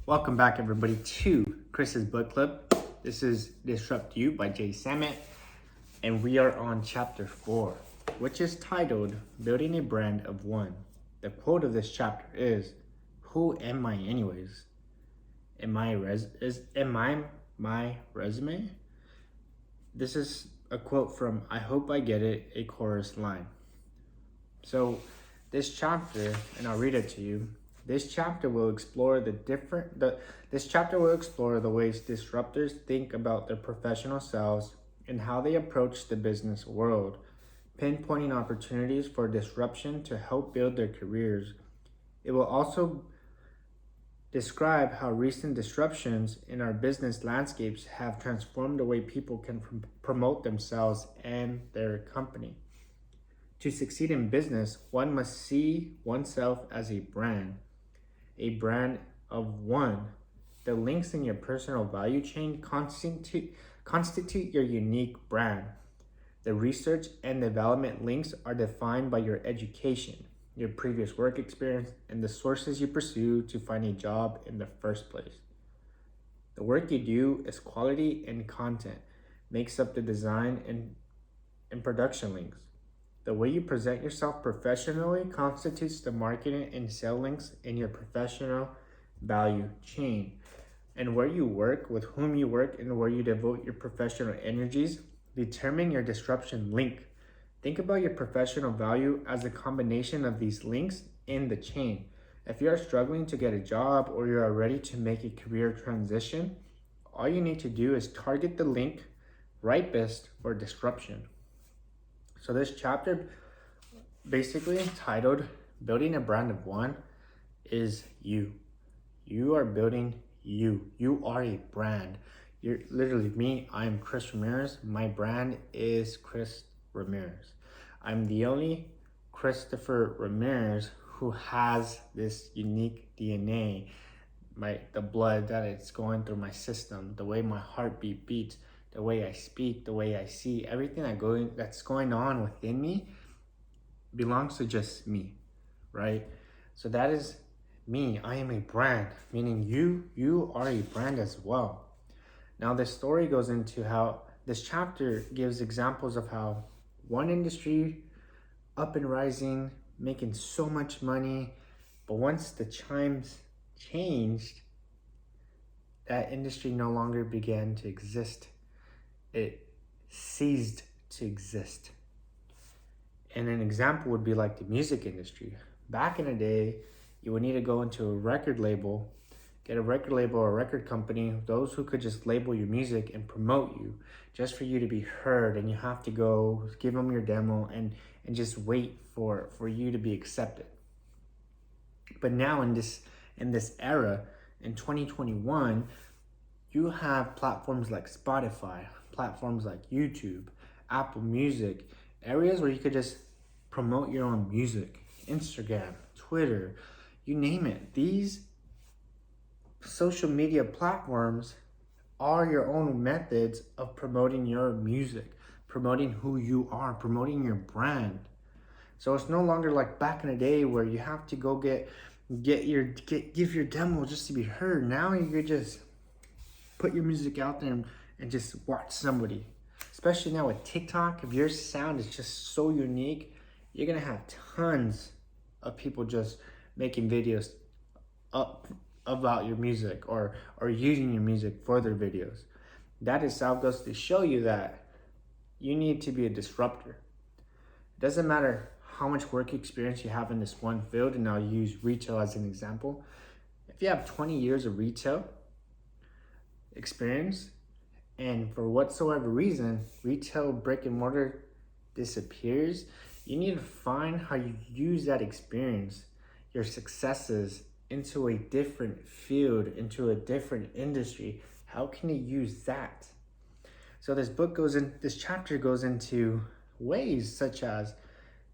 Welcome back, everybody, to Chris's Book Club. This is Disrupt You by Samit, and we are on chapter 4, which is titled Building a Brand of One. The quote of this chapter is, "Who am I anyways? Am I my resume?" This is a quote from I Hope I Get It, a chorus line. So this chapter, and I'll read it to you. This chapter will explore the ways disruptors think about their professional selves and how they approach the business world, pinpointing opportunities for disruption to help build their careers. It will also describe how recent disruptions in our business landscapes have transformed the way people can promote themselves and their company. To succeed in business, one must see oneself as a brand of one. The links in your personal value chain constitute your unique brand. The research and development links are defined by your education, your previous work experience, and the sources you pursue to find a job in the first place. The work you do is quality and content, makes up the design and production links. The way you present yourself professionally constitutes the marketing and sales links in your professional value chain. And where you work, with whom you work, and where you devote your professional energies determine your disruption link. Think about your professional value as a combination of these links in the chain. If you are struggling to get a job or you are ready to make a career transition, all you need to do is target the link ripest for disruption. So this chapter, basically titled Building a Brand of One, is you. You are building you. You are a brand. You're literally me. I am Chris Ramirez. My brand is Chris Ramirez. I'm the only Christopher Ramirez who has this unique DNA, the blood that it's going through my system, the way my heartbeat beats, the way I speak, the way I see, everything that's going on within me belongs to just me, right? So that is me. I am a brand, meaning you are a brand as well. Now this story goes into how this chapter gives examples of how one industry up and rising, making so much money, but once the chimes changed, that industry no longer began to exist. It ceased to exist. And an example would be like the music industry. Back in the day, you would need to go into a record label, get a record label or a record company, those who could just label your music and promote you just for you to be heard. And you have to go give them your demo and just wait for you to be accepted. But now in this era, in 2021, you have platforms like Spotify, platforms like YouTube, Apple Music, areas where you could just promote your own music, Instagram, Twitter, you name it. These social media platforms are your own methods of promoting your music, promoting who you are, promoting your brand. So it's no longer like back in the day where you have to go give your demo just to be heard. Now you could just put your music out there and just watch somebody. Especially now with TikTok, if your sound is just so unique, you're gonna have tons of people just making videos up about your music or using your music for their videos. That itself goes to show you that you need to be a disruptor. It doesn't matter how much work experience you have in this one field, and I'll use retail as an example. If you have 20 years of retail experience, and for whatsoever reason, retail brick and mortar disappears, you need to find how you use that experience, your successes, into a different field, into a different industry. How can you use that? So this chapter goes into ways such as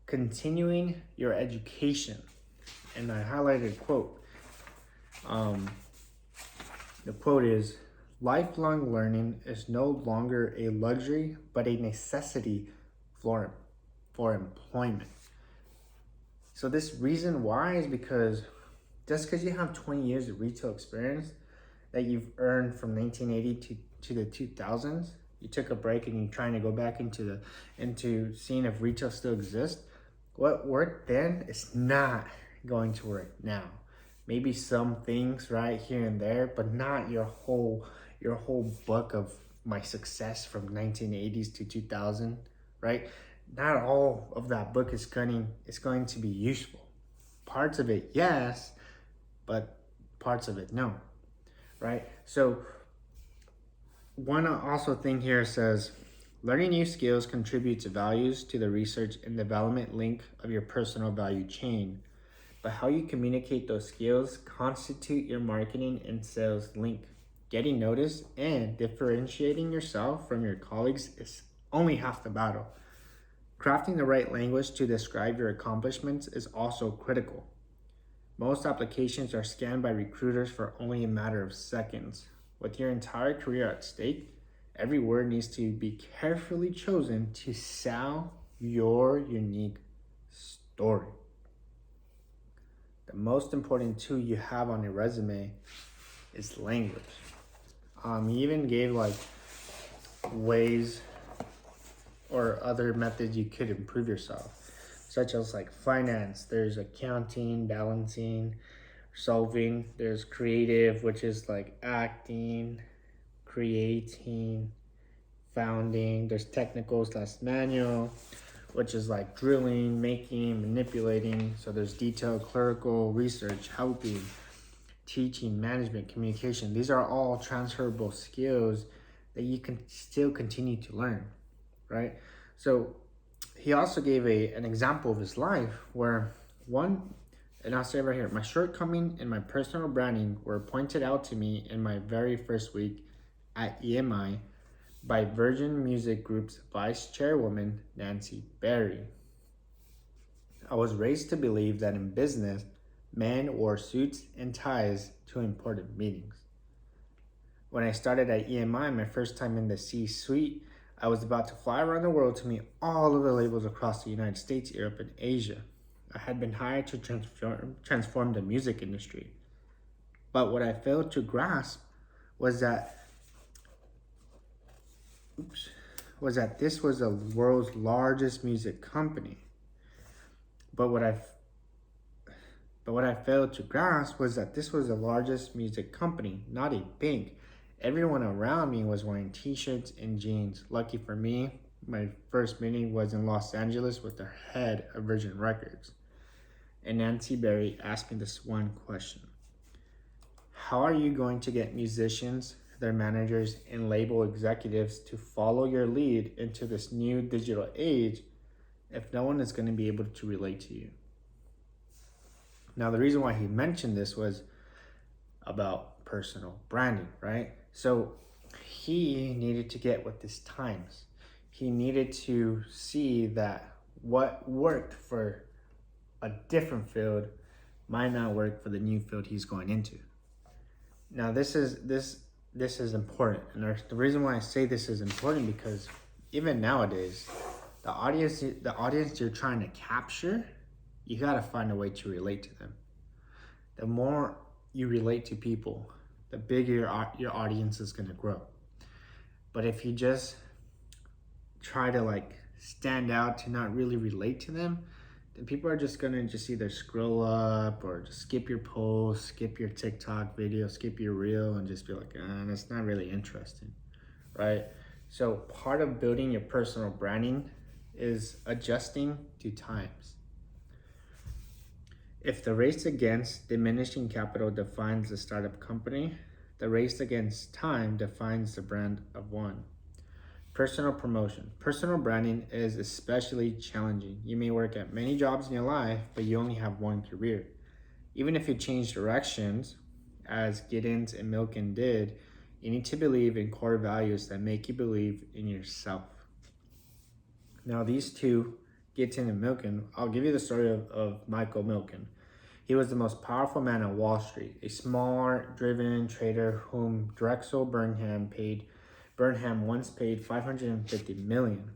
continuing your education. And I highlighted a quote. The quote is, "Lifelong learning is no longer a luxury, but a necessity for employment." So this reason why is because Just because you have 20 years of retail experience that you've earned from 1980 to the 2000s, you took a break and you're trying to go back into seeing if retail still exists. What worked then is not going to work now. Maybe some things right here and there, but not your whole book of my success from 1980s to 2000, right? Not all of that book is going to be useful. Parts of it, yes, but parts of it, no, right? So one also thing here says, learning new skills contributes values to the research and development link of your personal value chain. But how you communicate those skills constitute your marketing and sales link. Getting noticed and differentiating yourself from your colleagues is only half the battle. Crafting the right language to describe your accomplishments is also critical. Most applications are scanned by recruiters for only a matter of seconds. With your entire career at stake, every word needs to be carefully chosen to sell your unique story. The most important tool you have on your resume is language. He even gave like ways or other methods you could improve yourself, such as like finance. There's accounting, balancing, solving. There's creative, which is like acting, creating, founding. There's technical / manual, which is like drilling, making, manipulating. So there's detailed, clerical, research, helping, teaching, management, communication. These are all transferable skills that you can still continue to learn, right? So he also gave an example of his life where and I'll say right here, my shortcoming in my personal branding were pointed out to me in my very first week at EMI by Virgin Music Group's vice chairwoman, Nancy Berry. I was raised to believe that in business, men wore suits and ties to important meetings. When I started at EMI, my first time in the C-suite, I was about to fly around the world to meet all of the labels across the United States, Europe, and Asia. I had been hired to transform the music industry. But what I failed to grasp was that this was the world's largest music company. But what I failed to grasp was that this was the largest music company, not a bank. Everyone around me was wearing t-shirts and jeans. Lucky for me, my first meeting was in Los Angeles with the head of Virgin Records. And Nancy Berry asked me this one question. How are you going to get musicians, their managers, and label executives to follow your lead into this new digital age if no one is going to be able to relate to you? Now, the reason why he mentioned this was about personal branding, right? So he needed to get with these times. He needed to see that what worked for a different field might not work for the new field he's going into. Now, this is important, and the reason why I say this is important because even nowadays, the audience you're trying to capture, you gotta find a way to relate to them. The more you relate to people, the bigger your audience is gonna grow. But if you just try to like stand out to not really relate to them, then people are just gonna either scroll up or just skip your post, skip your TikTok video, skip your reel, and just be like, that's not really interesting, right? So part of building your personal branding is adjusting to times. If the race against diminishing capital defines a startup company, the race against time defines the brand of one. Personal promotion. Personal branding is especially challenging. You may work at many jobs in your life, but you only have one career. Even if you change directions, as Giddens and Milken did, you need to believe in core values that make you believe in yourself. Now, these two, Giddens and Milken, I'll give you the story of Michael Milken. He was the most powerful man on Wall Street, a smart, driven trader whom Drexel Burnham once paid $550 million.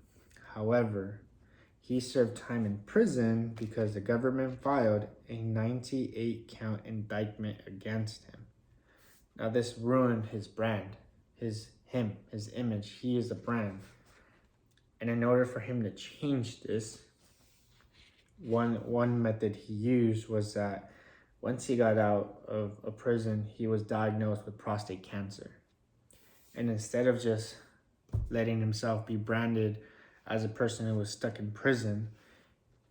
However, He served time in prison because the government filed a 98-count indictment against him. Now this ruined his brand, his image. He is a brand. And in order for him to change this, one method he used was that once he got out of prison, he was diagnosed with prostate cancer. And instead of just letting himself be branded as a person who was stuck in prison,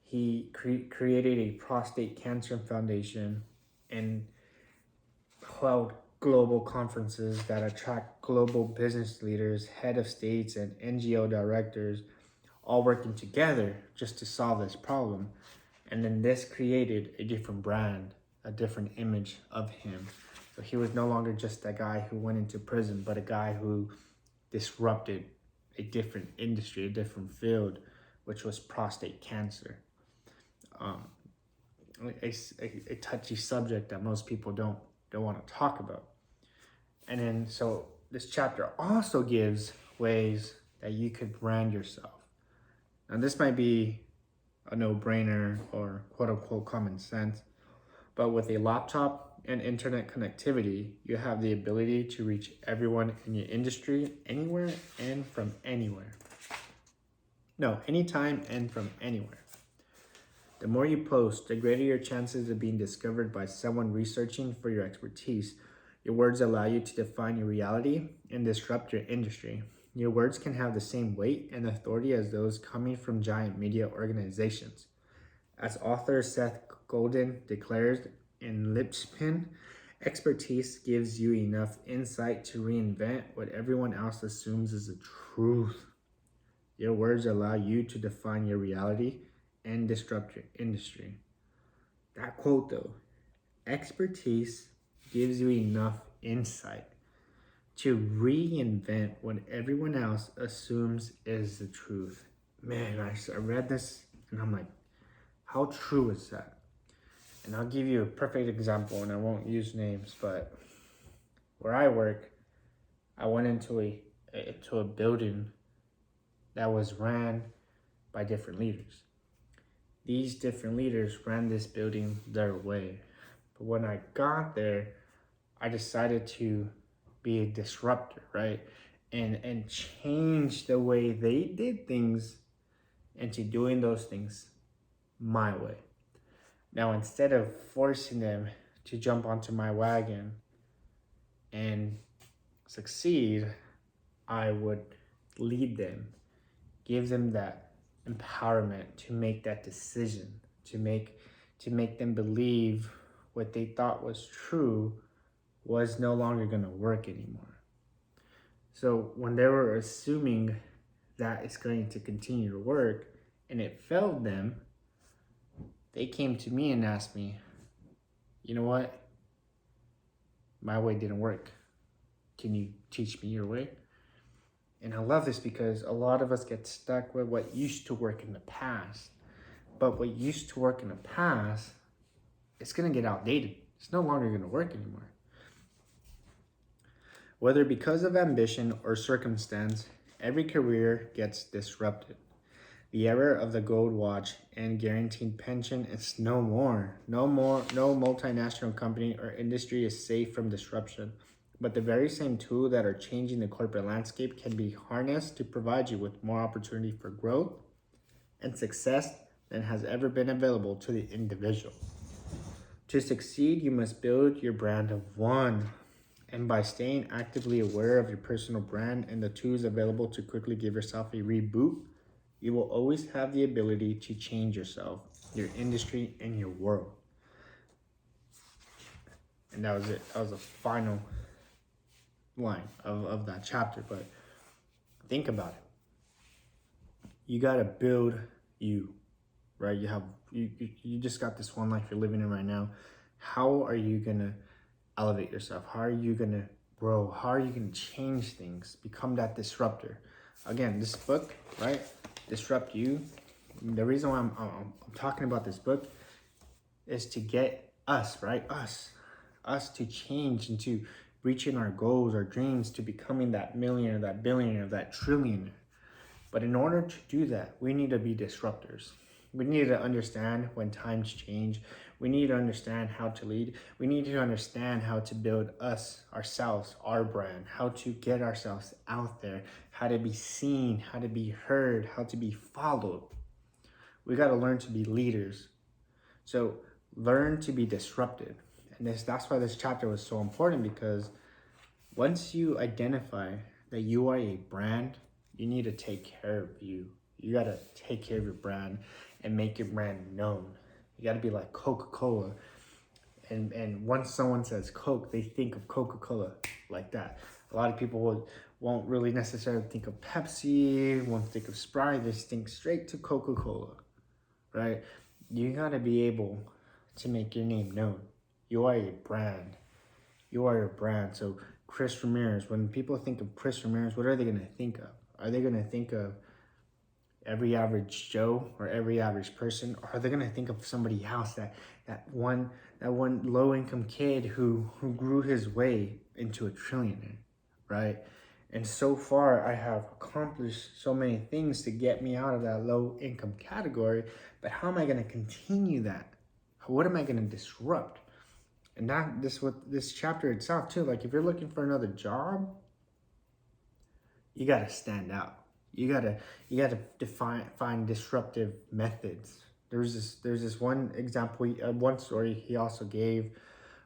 he created a prostate cancer foundation and held global conferences that attract global business leaders, head of states, and NGO directors, all working together just to solve this problem. And then this created a different brand, a different image of him. So he was no longer just a guy who went into prison, but a guy who disrupted a different industry, a different field, which was prostate cancer. A touchy subject that most people don't want to talk about. And then so this chapter also gives ways that you could brand yourself. Now this might be a no-brainer or quote-unquote common sense, but with a laptop and internet connectivity, you have the ability to reach everyone in your industry anywhere and from anywhere. No, anytime and from anywhere. The more you post, the greater your chances of being discovered by someone researching for your expertise. Your words allow you to define your reality and disrupt your industry. Your words can have the same weight and authority as those coming from giant media organizations. As author Seth Godin declares in Lipspin, expertise gives you enough insight to reinvent what everyone else assumes is the truth. Your words allow you to define your reality and disrupt your industry. That quote though, expertise gives you enough insight to reinvent what everyone else assumes is the truth. Man, I read this and I'm like, how true is that? And I'll give you a perfect example, and I won't use names, but where I work, I went into a building that was ran by different leaders. These different leaders ran this building their way. But when I got there, I decided to be a disruptor, right? And change the way they did things into doing those things my way. Now, instead of forcing them to jump onto my wagon and succeed, I would lead them, give them that empowerment to make that decision, to make them believe what they thought was true was no longer going to work anymore. So when they were assuming that it's going to continue to work and it failed them, they came to me and asked me, you know what? My way didn't work. Can you teach me your way? And I love this because a lot of us get stuck with what used to work in the past. But what used to work in the past, it's going to get outdated. It's no longer going to work anymore. Whether because of ambition or circumstance, every career gets disrupted. The era of the gold watch and guaranteed pension is no more. No multinational company or industry is safe from disruption. But the very same tools that are changing the corporate landscape can be harnessed to provide you with more opportunity for growth and success than has ever been available to the individual. To succeed, you must build your brand of one. And by staying actively aware of your personal brand and the tools available to quickly give yourself a reboot, you will always have the ability to change yourself, your industry, and your world. And that was it. That was the final line of that chapter. But think about it. You got to build you, right? You just got this one life you're living in right now. How are you going to elevate yourself? How are you going to grow? How are you going to change things? Become that disruptor. Again, this book, right? Disrupt You. The reason why I'm talking about this book is to get us, right? Us to change and to reaching our goals, our dreams, to becoming that millionaire, that billionaire, that trillionaire. But in order to do that, we need to be disruptors. We need to understand when times change. We need to understand how to lead. We need to understand how to build ourselves, our brand, how to get ourselves out there, how to be seen, how to be heard, how to be followed. We got to learn to be leaders. So learn to be disrupted. And that's why this chapter was so important, because once you identify that you are a brand, you need to take care of you. You got to take care of your brand and make your brand known. You got to be like Coca-Cola. And once someone says Coke, they think of Coca-Cola like that. A lot of people won't really necessarily think of Pepsi, won't think of Sprite. They just think straight to Coca-Cola, right? You got to be able to make your name known. You are a brand. You are a brand. So Chris Ramirez, when people think of Chris Ramirez, what are they going to think of? Are they going to think of every average Joe or every average person? Or are they going to think of somebody else, that one low-income kid who grew his way into a trillionaire, right? And so far, I have accomplished so many things to get me out of that low-income category, but how am I going to continue that? What am I going to disrupt? And this chapter itself too, like if you're looking for another job, you got to stand out. You gotta find disruptive methods. There's this one example, one story he also gave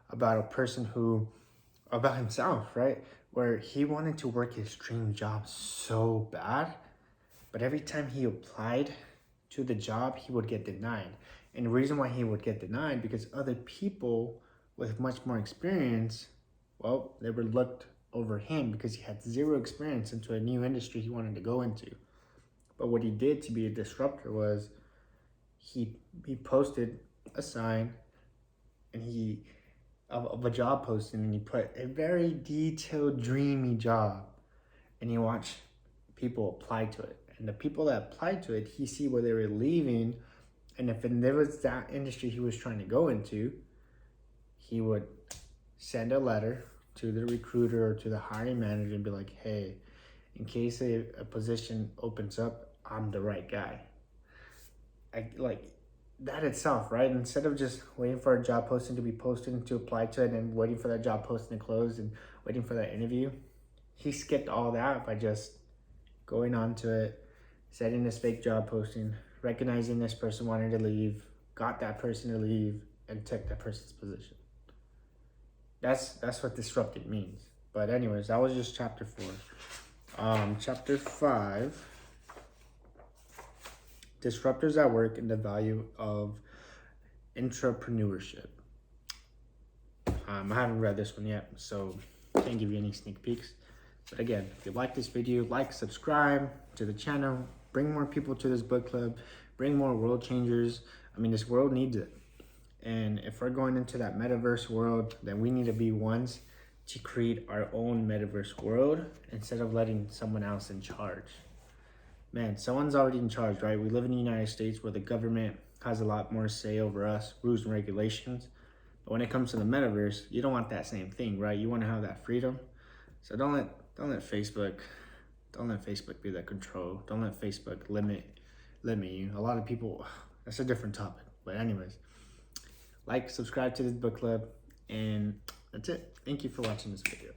about a person about himself, right? Where he wanted to work his dream job so bad, but every time he applied to the job, he would get denied. And the reason why he would get denied, because other people with much more experience, well, they were looked over him because he had zero experience into a new industry he wanted to go into. But what he did to be a disruptor was he posted a sign and of a job posting, and he put a very detailed, dreamy job, and he watched people apply to it. And the people that applied to it, he see where they were leaving, and if there was that industry he was trying to go into, he would send a letter to the recruiter or to the hiring manager and be like, hey, in case a position opens up, I'm the right guy. Like that itself, right? Instead of just waiting for a job posting to be posted and to apply to it and waiting for that job posting to close and waiting for that interview, he skipped all that by just going on to it, setting this fake job posting, recognizing this person wanted to leave, got that person to leave, and took that person's position. That's what disrupted means. But anyways, that was just chapter 4. Chapter 5, disruptors at work and the value of entrepreneurship. I haven't read this one yet, so can't give you any sneak peeks. But again, if you like this video, like, subscribe to the channel, bring more people to this book club, bring more world changers. I mean, this world needs it. And if we're going into that metaverse world, then we need to be ones to create our own metaverse world instead of letting someone else in charge. Man, someone's already in charge, right? We live in the United States where the government has a lot more say over us, rules and regulations. But when it comes to the metaverse, you don't want that same thing, right? You want to have that freedom. So don't let Facebook be that control. Don't let Facebook limit you. A lot of people, that's a different topic. But anyways, like, subscribe to this book club, and that's it. Thank you for watching this video.